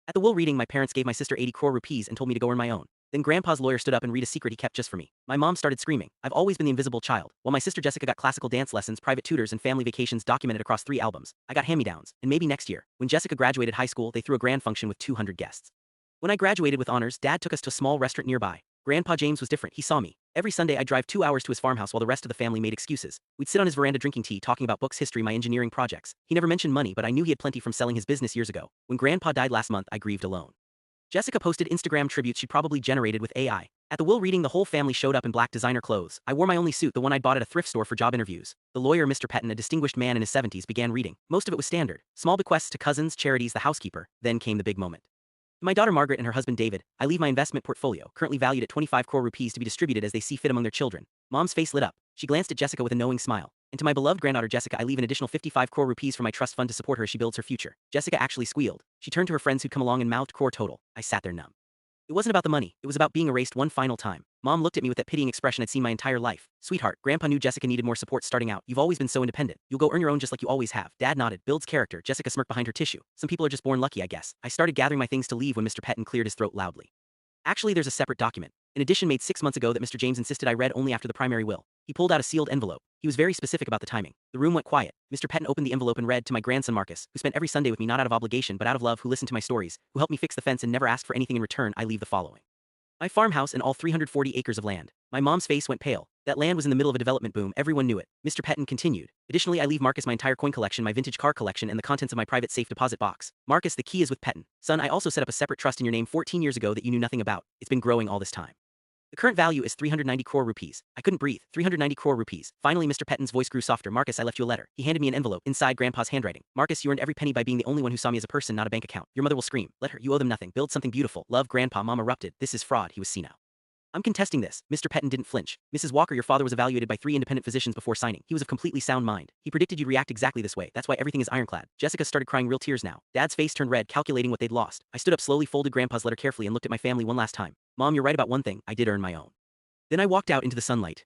At the will reading, my parents gave my sister 80 crore rupees and told me to go earn my own. Then Grandpa's lawyer stood up and read a secret he kept just for me. My mom started screaming. I've always been the invisible child. While my sister Jessica got classical dance lessons, private tutors, and family vacations documented across 3 albums, I got hand-me-downs. And maybe next year, when Jessica graduated high school, they threw a grand function with 200 guests. When I graduated with honors, Dad took us to a small restaurant nearby. Grandpa James was different. He saw me. Every Sunday, I'd drive 2 hours to his farmhouse while the rest of the family made excuses. We'd sit on his veranda drinking tea, talking about books, history, my engineering projects. He never mentioned money, but I knew he had plenty from selling his business years ago. When Grandpa died last month, I grieved alone. Jessica posted Instagram tributes she probably generated with AI. At the will reading, the whole family showed up in black designer clothes. I wore my only suit, the one I'd bought at a thrift store for job interviews. The lawyer, Mr. Petton, a distinguished man in his 70s, began reading. Most of it was standard. Small bequests to cousins, charities, the housekeeper. Then came the big moment. To my daughter Margaret and her husband David, I leave my investment portfolio, currently valued at 25 crore rupees, to be distributed as they see fit among their children. Mom's face lit up. She glanced at Jessica with a knowing smile. And to my beloved granddaughter Jessica, I leave an additional 55 crore rupees for my trust fund to support her as she builds her future. Jessica actually squealed. She turned to her friends who'd come along and mouthed crore total. I sat there numb. It wasn't about the money, it was about being erased one final time. Mom looked at me with that pitying expression I'd seen my entire life. Sweetheart, Grandpa knew Jessica needed more support starting out. You've always been so independent. You'll go earn your own just like you always have. Dad nodded. Builds character. Jessica smirked behind her tissue. Some people are just born lucky, I guess. I started gathering my things to leave when Mr. Petton cleared his throat loudly. Actually, there's a separate document. An edition made 6 months ago that Mr. James insisted I read only after the primary will. He pulled out a sealed envelope. He was very specific about the timing. The room went quiet. Mr. Petton opened the envelope and read, to my grandson Marcus, who spent every Sunday with me not out of obligation but out of love, who listened to my stories, who helped me fix the fence and never asked for anything in return, I leave the following. My farmhouse and all 340 acres of land. My mom's face went pale. That land was in the middle of a development boom, everyone knew it. Mr. Petton continued. Additionally, I leave Marcus my entire coin collection, my vintage car collection, and the contents of my private safe deposit box. Marcus, the key is with Petton. Son, I also set up a separate trust in your name 14 years ago that you knew nothing about. It's been growing all this time. The current value is 390 crore rupees. I couldn't breathe. 390 crore rupees. Finally, Mr. Petton's voice grew softer. Marcus, I left you a letter. He handed me an envelope. Inside, Grandpa's handwriting. Marcus, you earned every penny by being the only one who saw me as a person, not a bank account. Your mother will scream. Let her. You owe them nothing. Build something beautiful. Love, Grandpa. Mom erupted. This is fraud. He was senile. I'm contesting this. Mr. Petton didn't flinch. Mrs. Walker, your father was evaluated by 3 independent physicians before signing. He was of completely sound mind. He predicted you'd react exactly this way. That's why everything is ironclad. Jessica started crying real tears now. Dad's face turned red, calculating what they'd lost. I stood up slowly, folded Grandpa's letter carefully, and looked at my family one last time. Mom, you're right about one thing. I did earn my own. Then I walked out into the sunlight.